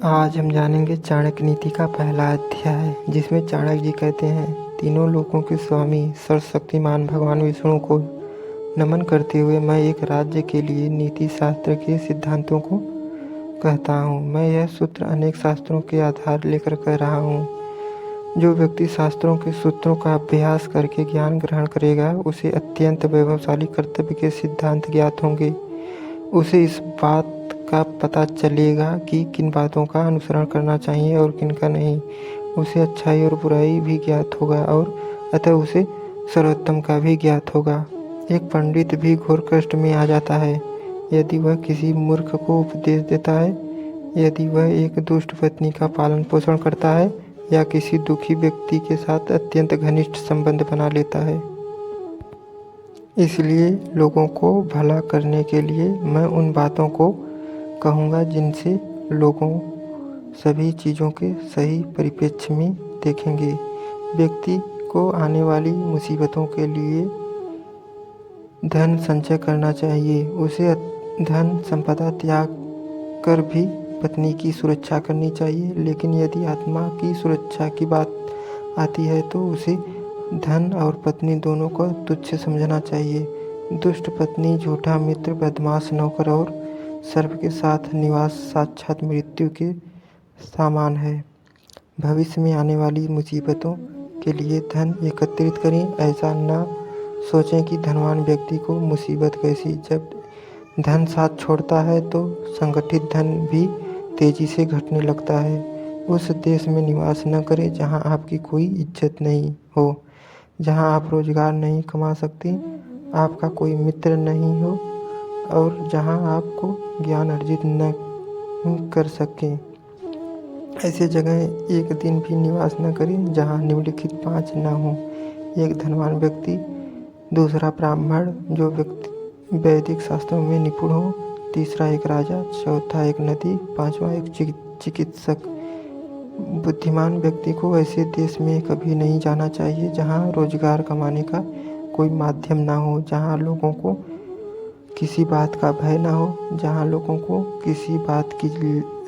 आज हम जानेंगे चाणक्य नीति का पहला अध्याय, जिसमें चाणक्य जी कहते हैं, तीनों लोकों के स्वामी सर्वशक्तिमान भगवान विष्णु को नमन करते हुए मैं एक राज्य के लिए नीति शास्त्र के सिद्धांतों को कहता हूँ। मैं यह सूत्र अनेक शास्त्रों के आधार लेकर कह रहा हूँ। जो व्यक्ति शास्त्रों के सूत्रों का अभ्यास करके ज्ञान ग्रहण करेगा, उसे अत्यंत वैभवशाली कर्तव्य के सिद्धांत ज्ञात होंगे। उसे इस बात का पता चलेगा कि किन बातों का अनुसरण करना चाहिए और किन का नहीं। उसे अच्छाई और बुराई भी ज्ञात होगा और अतः उसे सर्वोत्तम का भी ज्ञात होगा। एक पंडित भी घोर कष्ट में आ जाता है यदि वह किसी मूर्ख को उपदेश देता है, यदि वह एक दुष्ट पत्नी का पालन पोषण करता है या किसी दुखी व्यक्ति के साथ अत्यंत घनिष्ठ संबंध बना लेता है। इसलिए लोगों को भला करने के लिए मैं उन बातों को कहूँगा जिनसे लोगों सभी चीज़ों के सही परिप्रेक्ष्य में देखेंगे। व्यक्ति को आने वाली मुसीबतों के लिए धन संचय करना चाहिए। उसे धन संपदा त्याग कर भी पत्नी की सुरक्षा करनी चाहिए। लेकिन यदि आत्मा की सुरक्षा की बात आती है तो उसे धन और पत्नी दोनों को तुच्छ समझना चाहिए। दुष्ट पत्नी, झूठा मित्र, बदमाश नौकर और सर्प के साथ निवास साक्षात मृत्यु के समान है। भविष्य में आने वाली मुसीबतों के लिए धन एकत्रित करें। ऐसा न सोचें कि धनवान व्यक्ति को मुसीबत कैसी। जब धन साथ छोड़ता है तो संगठित धन भी तेजी से घटने लगता है। उस देश में निवास न करें जहां आपकी कोई इज्जत नहीं हो, जहां आप रोजगार नहीं कमा सकते, आपका कोई मित्र नहीं हो और जहां आपको ज्ञान अर्जित न कर सकें। ऐसी जगह एक दिन भी निवास न करें जहां निम्नलिखित 5 न हो। एक धनवान व्यक्ति, दूसरा ब्राह्मण जो वैदिक शास्त्रों में निपुण हो, तीसरा एक राजा, चौथा एक नदी, पांचवा एक चिकित्सक। बुद्धिमान व्यक्ति को ऐसे देश में कभी नहीं जाना चाहिए जहां रोजगार कमाने का कोई माध्यम ना हो, जहां लोगों को किसी बात का भय ना हो, जहां लोगों को किसी बात की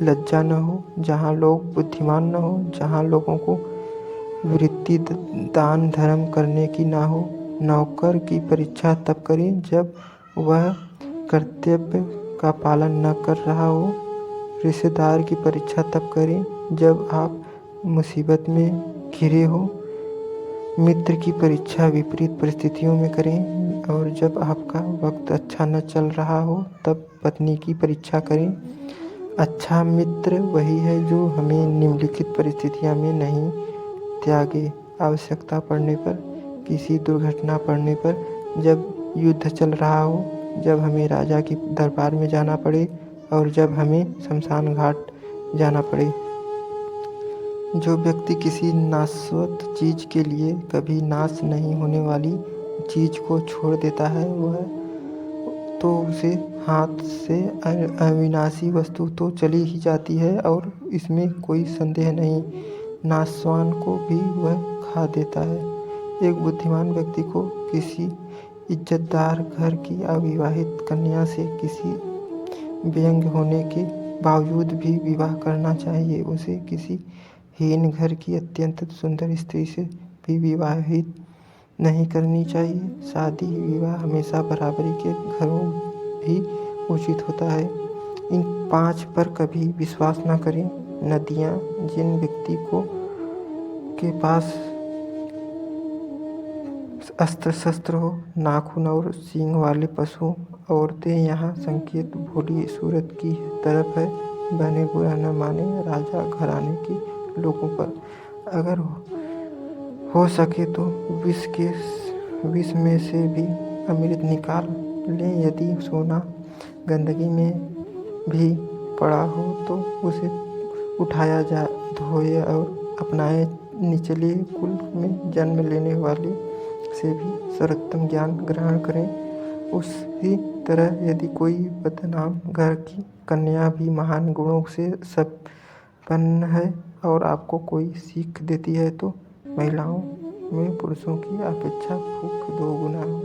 लज्जा न हो, जहां लोग बुद्धिमान न हो, जहां लोगों को वृत्ति दान धर्म करने की ना हो। नौकर की परीक्षा तब करें जब वह कर्तव्य का पालन न कर रहा हो। रिश्तेदार की परीक्षा तब करें जब आप मुसीबत में घिरे हो। मित्र की परीक्षा विपरीत परिस्थितियों में करें और जब आपका वक्त अच्छा न चल रहा हो तब पत्नी की परीक्षा करें। अच्छा मित्र वही है जो हमें निम्नलिखित परिस्थितियों में नहीं त्यागे। आवश्यकता पड़ने पर, किसी दुर्घटना पड़ने पर, जब युद्ध चल रहा हो, जब हमें राजा की दरबार में जाना पड़े और जब हमें शमशान घाट जाना पड़े। जो व्यक्ति किसी नाशवंत चीज के लिए कभी नाश नहीं होने वाली चीज को छोड़ देता है, वह तो उसे हाथ से अविनाशी वस्तु तो चली ही जाती है और इसमें कोई संदेह नहीं, नाशवान को भी वह खा देता है। एक बुद्धिमान व्यक्ति को किसी इज्जतदार घर की अविवाहित कन्या से किसी व्यंग होने के बावजूद भी विवाह करना चाहिए। उसे किसी हीन घर की अत्यंत सुंदर स्त्री से भी विवाहित नहीं करनी चाहिए। शादी विवाह हमेशा बराबरी के घरों भी उचित होता है। इन 5 पर कभी विश्वास न करें। नदियाँ, जिन व्यक्ति को के पास अस्त्र शस्त्र हो, नाखून और सींग वाले पशु, औरतें यहाँ संकेत भोली सूरत की तरफ है। बने बुरा न माने राजा घराने के लोगों पर। अगर हो सके तो विष में से भी अमृत निकाल लें। यदि सोना गंदगी में भी पड़ा हो तो उसे उठाया जाए, धोए और अपनाए। निचले कुल में जन्म लेने वाले से भी सर्वोत्तम ज्ञान ग्रहण करें। उसी तरह यदि कोई बदनाम घर की कन्या भी महान गुणों से संपन्न है और आपको कोई सीख देती है तो महिलाओं में पुरुषों की अपेक्षा भूख 2 गुना हो,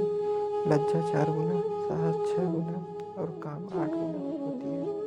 लज्जा 4 गुना, साहस 6 गुना और काम 8 गुना होती है।